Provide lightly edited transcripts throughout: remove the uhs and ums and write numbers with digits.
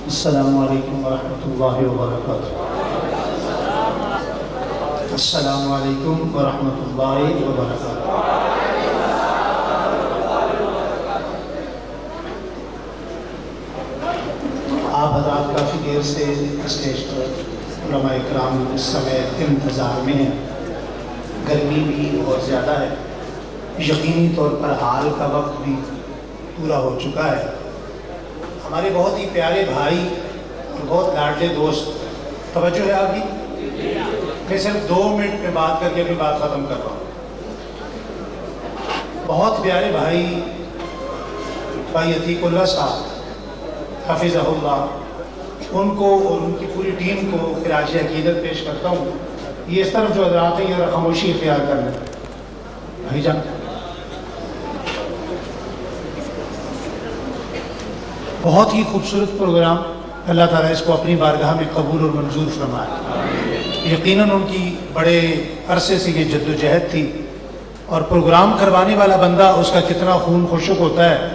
السلام علیکم ورحمۃ اللہ وبرکاتہ۔ السلام علیکم ورحمۃ اللہ وبرکاتہ۔ آپ حضرات کافی دیر سے اسٹیج پر علماء اکرام اس سمے انتظار میں ہیں، گرمی بھی بہت زیادہ ہے، یقینی طور پر حال کا وقت بھی پورا ہو چکا ہے۔ ہمارے بہت ہی پیارے بھائی اور بہت لاڈلے دوست، توجہ ہے آپ کی؟ میں صرف 2 منٹ میں بات کر کے اپنی بات ختم کر رہا ہوں۔ بہت پیارے بھائی عتیق اللہ صاحب حفظہ اللہ، ان کو اور ان کی پوری ٹیم کو خراج عقیدت پیش کرتا ہوں۔ یہ اس طرف جو حضرات ہیں یہ خاموشی اختیار کر لیں بھائی جان۔ بہت ہی خوبصورت پروگرام، اللہ تعالیٰ اس کو اپنی بارگاہ میں قبول اور منظور فرمائے۔ یقیناً ان کی بڑے عرصے سے یہ جد و جہد تھی، اور پروگرام کروانے والا بندہ اس کا کتنا خون خشک ہوتا ہے،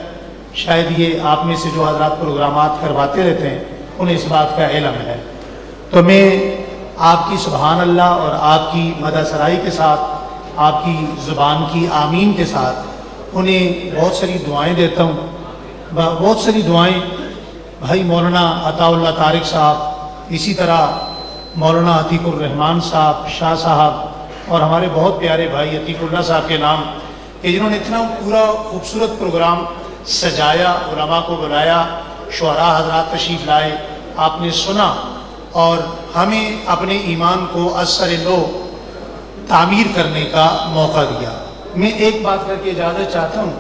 شاید یہ آپ میں سے جو حضرات پروگرامات کرواتے رہتے ہیں انہیں اس بات کا علم ہے۔ تو میں آپ کی سبحان اللہ اور آپ کی مدح سرائی کے ساتھ، آپ کی زبان کی آمین کے ساتھ انہیں بہت ساری دعائیں دیتا ہوں۔ بہت ساری دعائیں بھائی مولانا عطا اللہ طارق صاحب، اسی طرح مولانا عتیق الرحمان صاحب شاہ صاحب، اور ہمارے بہت پیارے بھائی عتیق اللہ صاحب کے نام، کہ جنہوں نے اتنا پورا خوبصورت پروگرام سجایا، علماء کو بلایا، شعراء حضرات تشریف لائے، آپ نے سنا اور ہمیں اپنے ایمان کو از سر نو تعمیر کرنے کا موقع دیا۔ میں ایک بات کر کے اجازت چاہتا ہوں،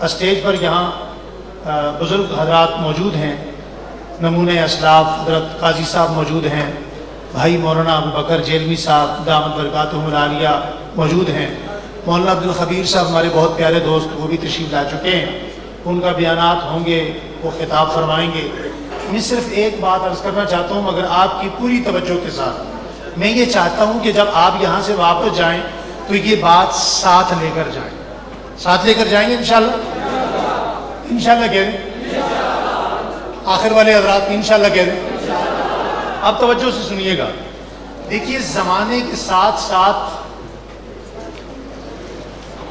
اسٹیج پر یہاں بزرگ حضرات موجود ہیں، نمونہ اسلاف حضرت قاضی صاحب موجود ہیں، بھائی مولانا ابو بکر جیلوی صاحب دامت برکاتہم العالیہ موجود ہیں، مولانا عبدالخبیر صاحب ہمارے بہت پیارے دوست، وہ بھی تشریف لا چکے ہیں، ان کا بیانات ہوں گے، وہ خطاب فرمائیں گے۔ میں صرف ایک بات عرض کرنا چاہتا ہوں، مگر آپ کی پوری توجہ کے ساتھ میں یہ چاہتا ہوں کہ جب آپ یہاں سے واپس جائیں تو یہ بات ساتھ لے کر جائیں۔ ساتھ لے کر جائیں گے انشاءاللہ؟ انشاءاللہ کہہ دیں، آخر والے حضرات انشاءاللہ کہہ دیں۔ اب توجہ سے سنیے گا۔ دیکھیے، زمانے کے ساتھ ساتھ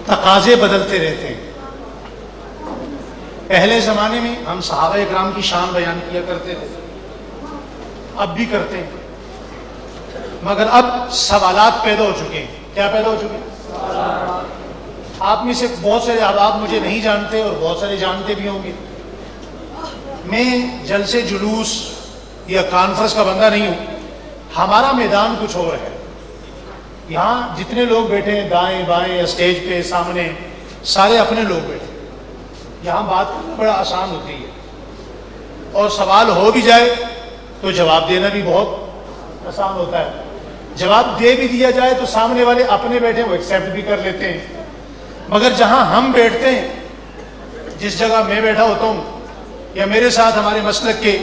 تقاضے بدلتے رہتے ہیں۔ پہلے زمانے میں ہم صحابہ اکرام کی شان بیان کیا کرتے تھے، اب بھی کرتے ہیں، مگر اب سوالات پیدا ہو چکے ہیں۔ کیا پیدا ہو چکے ہیں؟ آپ میں سے بہت سارے آپ مجھے نہیں جانتے اور بہت سارے جانتے بھی ہوں گے۔ میں جلسے جلوس یا کانفرنس کا بندہ نہیں ہوں، ہمارا میدان کچھ اور ہے۔ یہاں جتنے لوگ بیٹھے ہیں دائیں بائیں اسٹیج پہ سامنے، سارے اپنے لوگ بیٹھے ہیں۔ یہاں بات کرنا بڑا آسان ہوتی ہے، اور سوال ہو بھی جائے تو جواب دینا بھی بہت آسان ہوتا ہے۔ جواب دے بھی دیا جائے تو سامنے والے اپنے بیٹھے وہ ایکسیپٹ بھی کر لیتے ہیں، مگر جہاں ہم بیٹھتے ہیں، جس جگہ میں بیٹھا ہوتا ہوں، یا میرے ساتھ ہمارے مسلک کے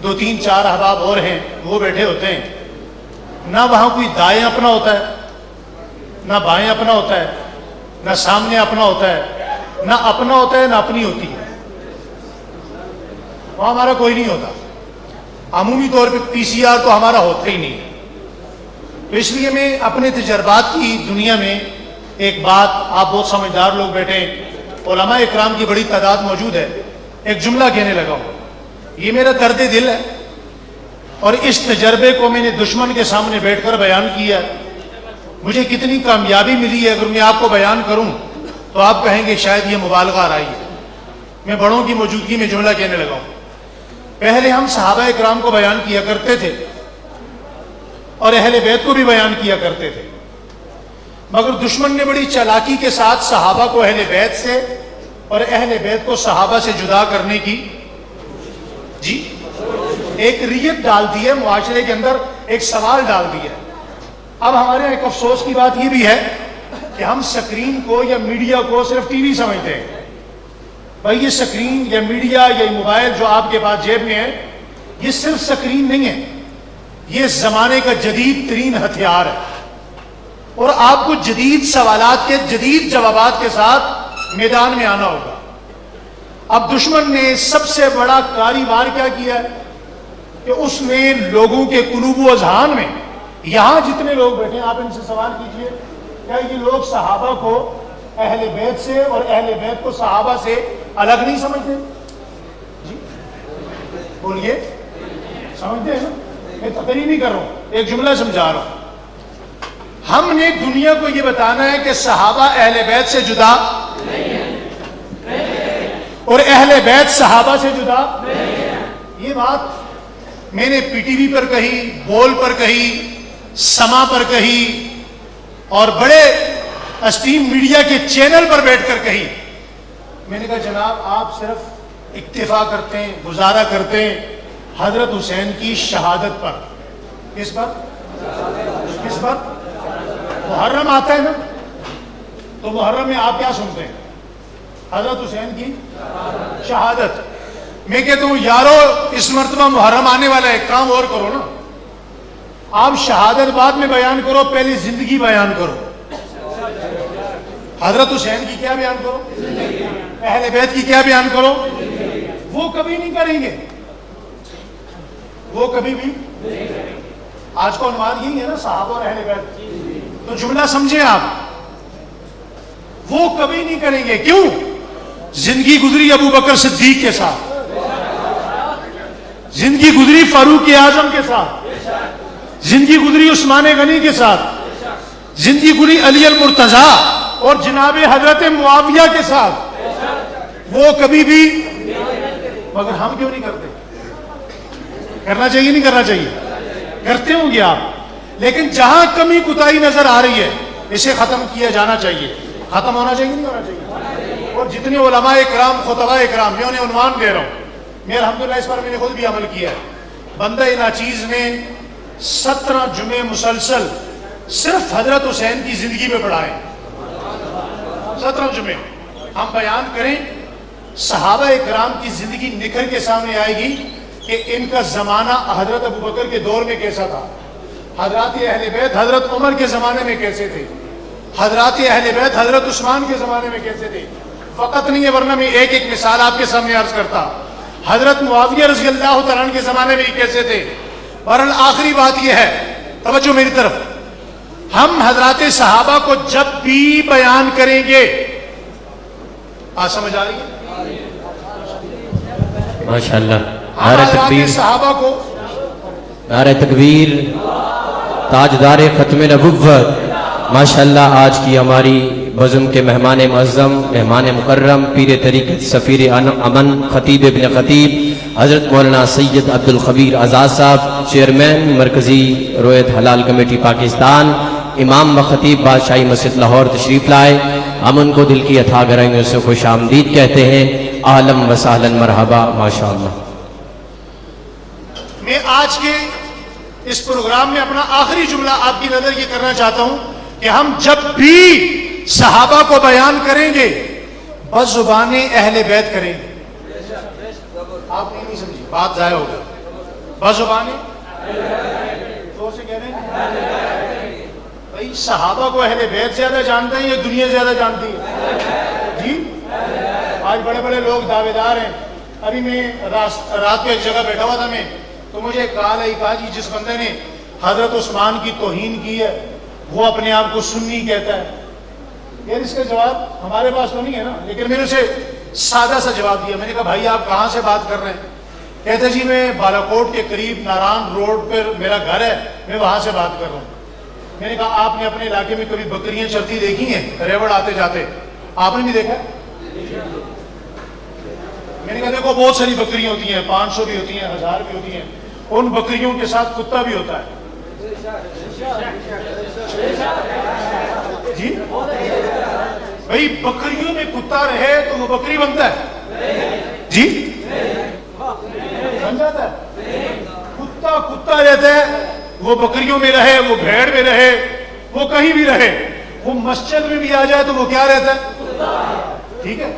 2 3 4 احباب اور ہیں وہ بیٹھے ہوتے ہیں، نہ وہاں کوئی دائیں اپنا ہوتا ہے، نہ بائیں اپنا ہوتا ہے، نہ سامنے اپنا ہوتا ہے، نہ اپنا ہوتا ہے نہ اپنی ہوتی ہے۔ وہاں ہمارا کوئی نہیں ہوتا، عمومی طور پہ PCR تو ہمارا ہوتا ہی نہیں ہے۔ تو اس لیے میں اپنے تجربات کی دنیا میں ایک بات، آپ بہت سمجھدار لوگ بیٹھے ہیں، علماء اکرام کی بڑی تعداد موجود ہے، ایک جملہ کہنے لگا ہوں، یہ میرا درد دل ہے، اور اس تجربے کو میں نے دشمن کے سامنے بیٹھ کر بیان کیا۔ مجھے کتنی کامیابی ملی ہے، اگر میں آپ کو بیان کروں تو آپ کہیں گے شاید یہ مبالغہ آرائی ہے۔ میں بڑوں کی موجودگی میں جملہ کہنے لگا ہوں۔ پہلے ہم صحابہ اکرام کو بیان کیا کرتے تھے اور اہل بیت کو بھی بیان کیا کرتے تھے، مگر دشمن نے بڑی چالاکی کے ساتھ صحابہ کو اہل بیت سے اور اہل بیت کو صحابہ سے جدا کرنے کی ایک ریت ڈال دی ہے، معاشرے کے اندر ایک سوال ڈال دیا ہے۔ اب ہمارے ایک افسوس کی بات یہ بھی ہے کہ ہم سکرین کو یا میڈیا کو صرف ٹی وی سمجھتے ہیں۔ بھائی یہ سکرین یا میڈیا یا موبائل جو آپ کے پاس جیب میں ہے، یہ صرف سکرین نہیں ہے، یہ زمانے کا جدید ترین ہتھیار ہے، اور آپ کو جدید سوالات کے جدید جوابات کے ساتھ میدان میں آنا ہوگا۔ اب دشمن نے سب سے بڑا کاروبار کیا کیا ہے؟ کہ اس نے لوگوں کے قلوب و اذہان میں، یہاں جتنے لوگ بیٹھے ہیں آپ ان سے سوال کیجئے، کیا یہ لوگ صحابہ کو اہل بیت سے اور اہل بیت کو صحابہ سے الگ نہیں سمجھتے؟ جی بولیے، سمجھتے ہیں نا؟ میں تقریر نہیں کر رہا ہوں، ایک جملہ سمجھا رہا ہوں۔ ہم نے دنیا کو یہ بتانا ہے کہ صحابہ اہل بیت سے جدا اور اہل بیت صحابہ سے جدا۔ یہ بات میں نے پی ٹی وی پر کہی، بول پر کہی، سما پر کہی اور بڑے اسٹیم میڈیا کے چینل پر بیٹھ کر کہی۔ میں نے کہا جناب آپ صرف اکتفا کرتے ہیں، گزارا کرتے ہیں حضرت حسین کی شہادت پر۔ کس پر؟ کس پر؟ محرم آتا ہے نا، تو محرم میں آپ کیا سنتے ہیں؟ حضرت حسین کی شہادت۔ میں کہتا ہوں یارو اس مرتبہ محرم آنے والا ہے، ایک کام اور کرو نا، آپ شہادت بعد میں بیان کرو، پہلی زندگی بیان کرو۔ حضرت حسین کی کیا بیان کرو، اہل بیت کی کیا بیان کرو۔ وہ کبھی نہیں کریں گے، وہ کبھی بھی۔ آج کا عنوان یہی ہے نا، صحابہ اور اہل بیت، تو جملہ سمجھیں آپ، وہ کبھی نہیں کریں گے۔ کیوں؟ زندگی گزری ابو بکر صدیق کے ساتھ، زندگی گزری فاروق اعظم کے ساتھ، زندگی گزری عثمان غنی کے ساتھ، زندگی گزری علی المرتضیٰ اور جناب حضرت معاویہ کے ساتھ، وہ کبھی بھی۔ مگر ہم کیوں نہیں کرتے؟ کرنا چاہیے نہیں کرنا چاہیے؟ کرتے ہوں گے آپ، لیکن جہاں کمی کوتاہی نظر آ رہی ہے اسے ختم کیا جانا چاہیے۔ ختم ہونا چاہیے نہیں ہونا چاہیے؟ اور جتنے علماء اکرام، خطباء اکرام، میں انہیں عنوان دے رہا ہوں، میں الحمدللہ اس پر میں نے خود بھی عمل کیا ہے۔ بندہ ناچیز نے 17 جمعے مسلسل صرف حضرت حسین کی زندگی میں پڑھائے، 17 جمعے ہم بیان کریں، صحابہ اکرام کی زندگی نکھر کے سامنے آئے گی کہ ان کا زمانہ حضرت ابو بکر کے دور میں کیسا تھا، حضرات اہل بیت حضرت عمر کے زمانے میں کیسے تھے، حضرات اہل بیت حضرت عثمان کے زمانے میں کیسے تھے۔ فقط نہیں ہے، ورنہ میں ایک ایک مثال آپ کے سامنے عرض کرتا، حضرت معاویہ رضی اللہ تعالیٰ عنہ کے زمانے میں کیسے تھے۔ بہرحال آخری بات یہ ہے، توجہ میری طرف، ہم حضرات صحابہ کو جب بھی بیان کریں گے، آج سمجھ آ رہی ہے؟ ماشاءاللہ، ہم نعرہ حضرات تکبیر، صحابہ کو، نعرہ تکبیر، تاجدار ختم نبوت۔ ماشاءاللہ آج کی ہماری بزم کے مہمان معظم، مہمان مکرم، پیر طریقت، سفیر امن، خطیب ابن خطیب حضرت مولانا سید عبد الخبیر آزاد صاحب، چیئرمین مرکزی رویت حلال کمیٹی پاکستان، امام و خطیب بادشاہی مسجد لاہور تشریف لائے۔ ہم ان کو دل کی اتھا گہرائیوں سے خوش آمدید کہتے ہیں۔ اہلاً و سہلاً، مرحبا، ماشاءاللہ۔ میں آج کے اس پروگرام میں اپنا آخری جملہ آپ کی نظر یہ کرنا چاہتا ہوں کہ ہم جب بھی صحابہ کو بیان کریں گے بزبان اہل بیت کریں گے۔ آپ نہیں سمجھی، بات ضائع ہو گئی۔ بزبان تو سے کہہ رہے ہیں بھائی، صحابہ کو اہل بیت زیادہ جانتے ہیں یا دنیا زیادہ جانتی ہے؟ جی آج بڑے بڑے لوگ دعوے دار ہیں۔ ابھی میں رات کو ایک جگہ بیٹھا ہوا تھا، میں تو مجھے کال آئی، کہا جی جس بندے نے حضرت عثمان کی توہین کی ہے وہ اپنے آپ کو سنی کہتا ہے۔ یار اس کا جواب ہمارے پاس تو نہیں ہے نا، لیکن میں نے اسے سادہ سا جواب دیا۔ میں نے کہا بھائی آپ کہاں سے بات کر رہے ہیں؟ کہتے جی میں بالاکوٹ کے قریب ناران روڈ پر میرا گھر ہے، میں وہاں سے بات کر رہا ہوں۔ میں نے کہا آپ نے اپنے علاقے میں کبھی بکریاں چلتی دیکھی ہیں، ریوڑ آتے جاتے؟ آپ نے بھی دیکھا؟ میں نے کہا دیکھو بہت ساری بکریاں ہوتی ہیں، 500 بھی ہوتی ہیں، 1000 بھی ہوتی ہیں، ان بکریوں کے ساتھ کتا بھی ہوتا ہے۔ جی بھائی بکریوں میں کتا رہے تو وہ بکری بنتا ہے؟ جی بن جاتا ہے؟ کتا رہتا ہے، وہ بکریوں میں رہے، وہ بھیڑ میں رہے، وہ کہیں بھی رہے، وہ مسجد میں بھی آ جائے تو وہ کیا رہتا ہے؟ ٹھیک ہے،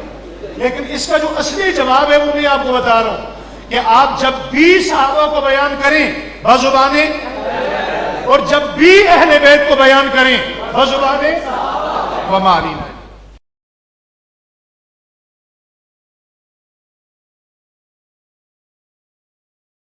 لیکن اس کا جو اصلی جواب ہے وہ میں آپ کو بتا رہا ہوں کہ آپ جب بھی صحابہ کو بیان کریں بزبانیں، اور جب بھی اہل بیت کو بیان کریں بزبانیں ومالین۔